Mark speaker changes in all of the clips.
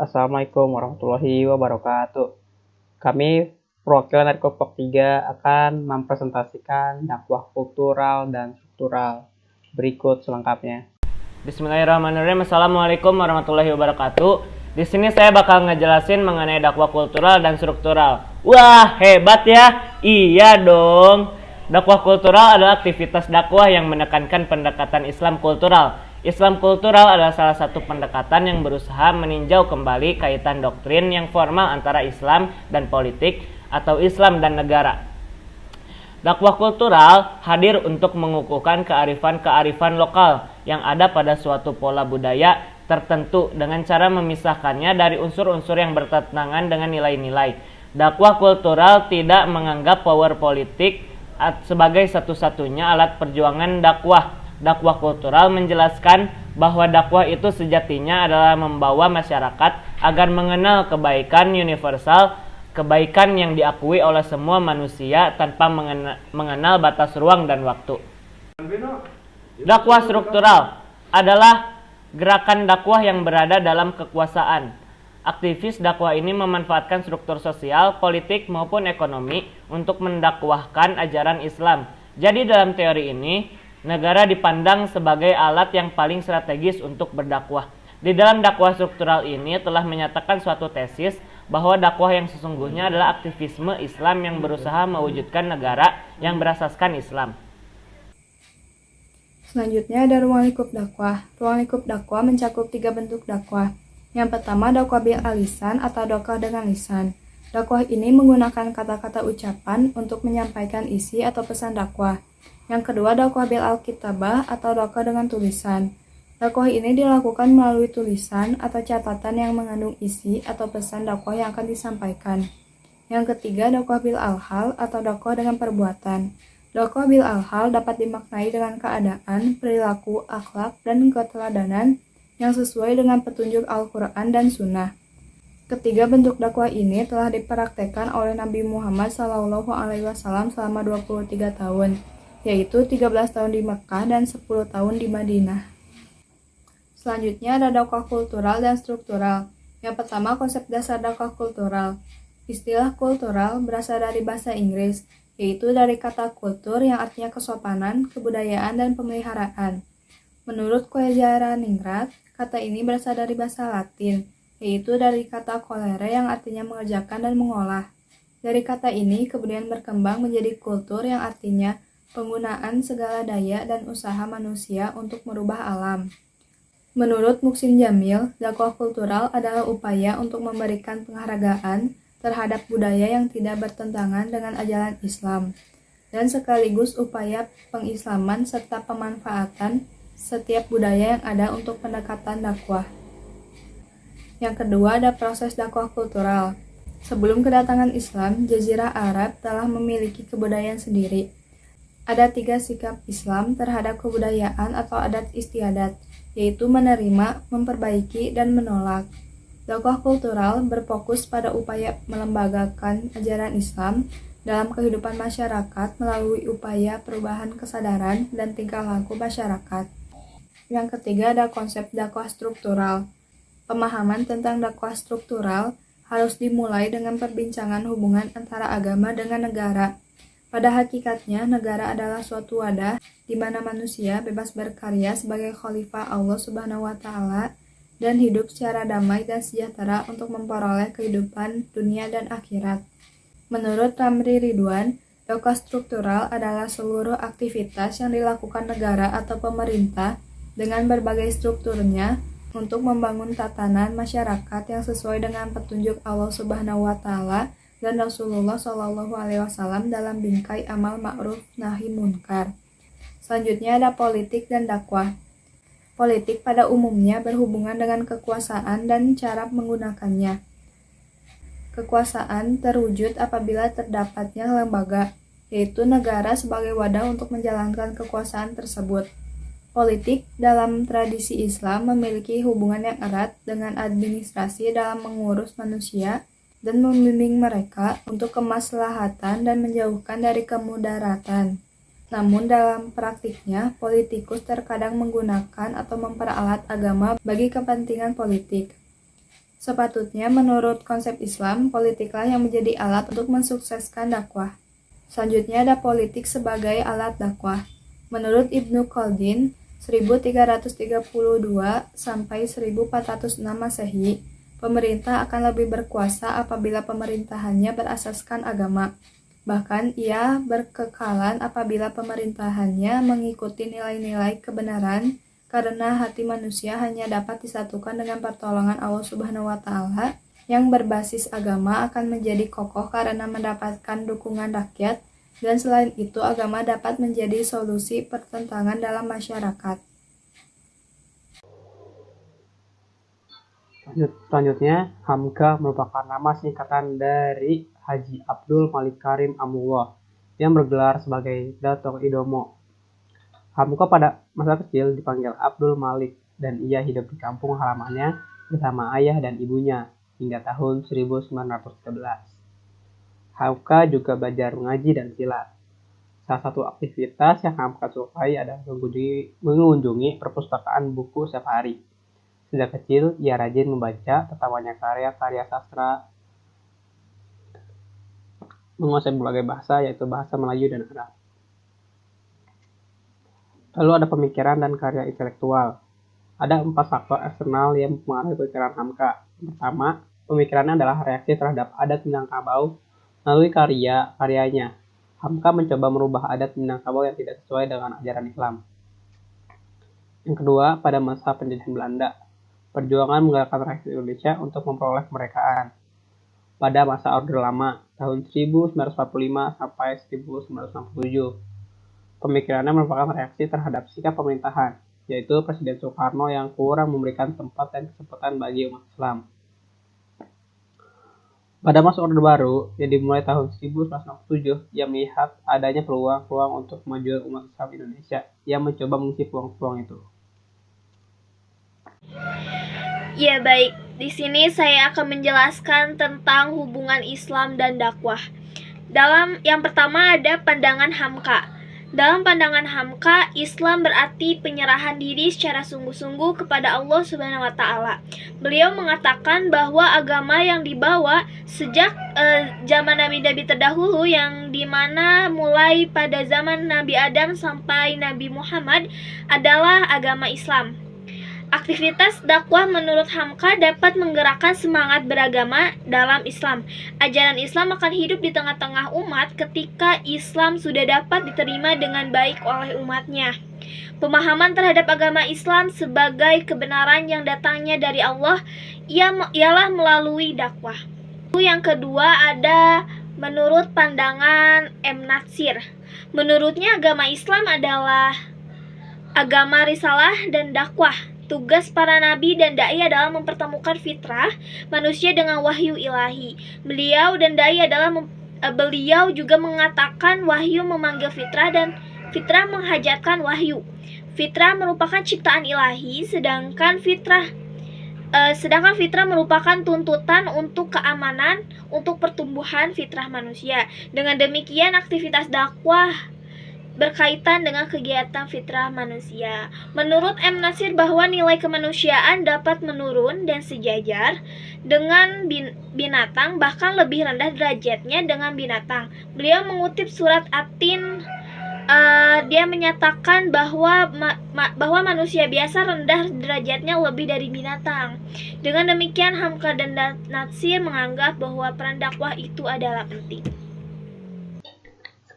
Speaker 1: Assalamualaikum warahmatullahi wabarakatuh. Kami perwakilan dari kelompok 3 akan mempresentasikan dakwah kultural dan struktural. Berikut selengkapnya.
Speaker 2: Bismillahirrahmanirrahim. Assalamualaikum warahmatullahi wabarakatuh. Di sini saya bakal ngejelasin mengenai dakwah kultural dan struktural. Wah, hebat ya? Iya dong. Dakwah kultural adalah aktivitas dakwah yang menekankan pendekatan Islam kultural. Islam kultural adalah salah satu pendekatan yang berusaha meninjau kembali kaitan doktrin yang formal antara Islam dan politik atau Islam dan negara. Dakwah kultural hadir untuk mengukuhkan kearifan-kearifan lokal yang ada pada suatu pola budaya tertentu dengan cara memisahkannya dari unsur-unsur yang bertentangan dengan nilai-nilai. Dakwah kultural tidak menganggap power politik sebagai satu-satunya alat perjuangan dakwah. Dakwah kultural menjelaskan bahwa dakwah itu sejatinya adalah membawa masyarakat agar mengenal kebaikan universal, kebaikan yang diakui oleh semua manusia tanpa mengenal batas ruang dan waktu. Dakwah struktural adalah gerakan dakwah yang berada dalam kekuasaan. Aktivis dakwah ini memanfaatkan struktur sosial, politik maupun ekonomi untuk mendakwahkan ajaran Islam. Jadi dalam teori ini, negara dipandang sebagai alat yang paling strategis untuk berdakwah. Di dalam dakwah struktural ini telah menyatakan suatu tesis bahwa dakwah yang sesungguhnya adalah aktivisme Islam yang berusaha mewujudkan negara yang berasaskan Islam.
Speaker 3: Selanjutnya ada ruang lingkup dakwah. Ruang lingkup dakwah mencakup 3 bentuk dakwah. Yang pertama, dakwah bil alisan atau dakwah dengan lisan. Dakwah ini menggunakan kata-kata ucapan untuk menyampaikan isi atau pesan dakwah. Yang kedua, dakwah bil alkitabah atau dakwah dengan tulisan. Dakwah ini dilakukan melalui tulisan atau catatan yang mengandung isi atau pesan dakwah yang akan disampaikan. Yang ketiga, dakwah bil alhal atau dakwah dengan perbuatan. Dakwah bil alhal dapat dimaknai dengan keadaan, perilaku, akhlak, dan keteladanan yang sesuai dengan petunjuk Al-Quran dan Sunnah. Ketiga bentuk dakwah ini telah dipraktekkan oleh Nabi Muhammad SAW selama 23 tahun, yaitu 13 tahun di Mekah dan 10 tahun di Madinah. Selanjutnya ada dakwah kultural dan struktural. Yang pertama, konsep dasar dakwah kultural. Istilah kultural berasal dari bahasa Inggris, yaitu dari kata kultur yang artinya kesopanan, kebudayaan, dan pemeliharaan. Menurut Kwejaraningrat, kata ini berasal dari bahasa Latin, yaitu dari kata kolere yang artinya mengerjakan dan mengolah. Dari kata ini kemudian berkembang menjadi kultur yang artinya penggunaan segala daya dan usaha manusia untuk merubah alam. Menurut Muksin Jamil, dakwah kultural adalah upaya untuk memberikan penghargaan terhadap budaya yang tidak bertentangan dengan ajaran Islam, dan sekaligus upaya pengislaman serta pemanfaatan setiap budaya yang ada untuk pendekatan dakwah. Yang kedua ada proses dakwah kultural. Sebelum kedatangan Islam, Jazirah Arab telah memiliki kebudayaan sendiri. Ada 3 sikap Islam terhadap kebudayaan atau adat istiadat, yaitu menerima, memperbaiki, dan menolak. Dakwah kultural berfokus pada upaya melembagakan ajaran Islam dalam kehidupan masyarakat melalui upaya perubahan kesadaran dan tingkah laku masyarakat. Yang ketiga ada konsep dakwah struktural. Pemahaman tentang dakwah struktural harus dimulai dengan perbincangan hubungan antara agama dengan negara. Pada hakikatnya, negara adalah suatu wadah di mana manusia bebas berkarya sebagai khalifah Allah Subhanahu wa Ta'ala dan hidup secara damai dan sejahtera untuk memperoleh kehidupan dunia dan akhirat. Menurut Ramli Ridwan, dakwah struktural adalah seluruh aktivitas yang dilakukan negara atau pemerintah dengan berbagai strukturnya untuk membangun tatanan masyarakat yang sesuai dengan petunjuk Allah Subhanahu wa Ta'ala dan Rasulullah SAW dalam bingkai amal ma'ruf nahi munkar. Selanjutnya ada politik dan dakwah. Politik pada umumnya berhubungan dengan kekuasaan dan cara menggunakannya. Kekuasaan terwujud apabila terdapatnya lembaga, yaitu negara sebagai wadah untuk menjalankan kekuasaan tersebut. Politik dalam tradisi Islam memiliki hubungan yang erat dengan administrasi dalam mengurus manusia dan membimbing mereka untuk kemaslahatan dan menjauhkan dari kemudaratan. Namun dalam praktiknya, politikus terkadang menggunakan atau memperalat agama bagi kepentingan politik. Sepatutnya menurut konsep Islam, politiklah yang menjadi alat untuk mensukseskan dakwah. Selanjutnya ada politik sebagai alat dakwah. Menurut Ibnu Khaldun, 1332 sampai 1406 Masehi, pemerintah akan lebih berkuasa apabila pemerintahannya berasaskan agama. Bahkan ia berkekalan apabila pemerintahannya mengikuti nilai-nilai kebenaran, karena hati manusia hanya dapat disatukan dengan pertolongan Allah Subhanahu wa Ta'ala yang berbasis agama akan menjadi kokoh karena mendapatkan dukungan rakyat, dan selain itu agama dapat menjadi solusi pertentangan dalam masyarakat.
Speaker 1: Selanjutnya, Hamka merupakan nama singkatan dari Haji Abdul Malik Karim Amullah yang bergelar sebagai Dato' Idomo. Hamka pada masa kecil dipanggil Abdul Malik dan ia hidup di kampung halamannya bersama ayah dan ibunya hingga tahun 1913. Hamka juga belajar mengaji dan silat. Salah satu aktivitas yang Hamka sukai adalah mengunjungi perpustakaan buku setiap hari. Sejak kecil, ia rajin membaca tentang banyak karya-karya sastra menguasai berbagai bahasa, yaitu bahasa Melayu dan Arab. Lalu ada pemikiran dan karya intelektual. Ada 4 faktor eksternal yang mempengaruhi pemikiran Hamka. Pertama, pemikirannya adalah reaksi terhadap adat Minangkabau melalui karya-karyanya. Hamka mencoba merubah adat Minangkabau yang tidak sesuai dengan ajaran Islam. Yang kedua, pada masa penjajahan Belanda, perjuangan menggerakkan rakyat Indonesia untuk memperoleh kemerdekaan. Pada masa Orde Lama, tahun 1945 sampai 1967, pemikirannya merupakan reaksi terhadap sikap pemerintahan, yaitu Presiden Soekarno yang kurang memberikan tempat dan kesempatan bagi umat Islam. Pada masa Orde Baru, yang dimulai tahun 1967, ia melihat adanya peluang-peluang untuk kemajuan umat Islam Indonesia. Ia mencoba mengisi peluang-peluang itu.
Speaker 4: Ya baik, di sini saya akan menjelaskan tentang hubungan Islam dan dakwah. Yang pertama ada pandangan Hamka. Dalam pandangan Hamka, Islam berarti penyerahan diri secara sungguh-sungguh kepada Allah Subhanahu wa Ta'ala. Beliau mengatakan bahwa agama yang dibawa sejak zaman nabi-nabi terdahulu, yang dimana mulai pada zaman Nabi Adam sampai Nabi Muhammad, adalah agama Islam. Aktivitas dakwah menurut Hamka dapat menggerakkan semangat beragama dalam Islam. Ajaran Islam akan hidup di tengah-tengah umat ketika Islam sudah dapat diterima dengan baik oleh umatnya. Pemahaman terhadap agama Islam sebagai kebenaran yang datangnya dari Allah ialah melalui dakwah. Yang kedua ada menurut pandangan M. Natsir. Menurutnya agama Islam adalah agama risalah dan dakwah. Tugas para nabi dan dai adalah mempertemukan fitrah manusia dengan wahyu ilahi. Beliau juga mengatakan wahyu memanggil fitrah dan fitrah menghajatkan wahyu. Fitrah merupakan ciptaan ilahi, sedangkan fitrah merupakan tuntutan untuk keamanan, untuk pertumbuhan fitrah manusia. Dengan demikian, aktivitas dakwah berkaitan dengan kegiatan fitrah manusia. Menurut M. Natsir bahwa nilai kemanusiaan dapat menurun dan sejajar dengan binatang, bahkan lebih rendah derajatnya dengan binatang. Beliau mengutip surat At-Tin. Dia menyatakan bahwa manusia biasa rendah derajatnya lebih dari binatang. Dengan demikian, Hamka dan Natsir menganggap bahwa peran dakwah itu adalah penting.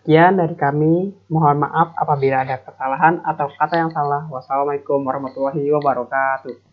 Speaker 1: Sekian dari kami, mohon maaf apabila ada kesalahan atau kata yang salah. Wassalamualaikum warahmatullahi wabarakatuh.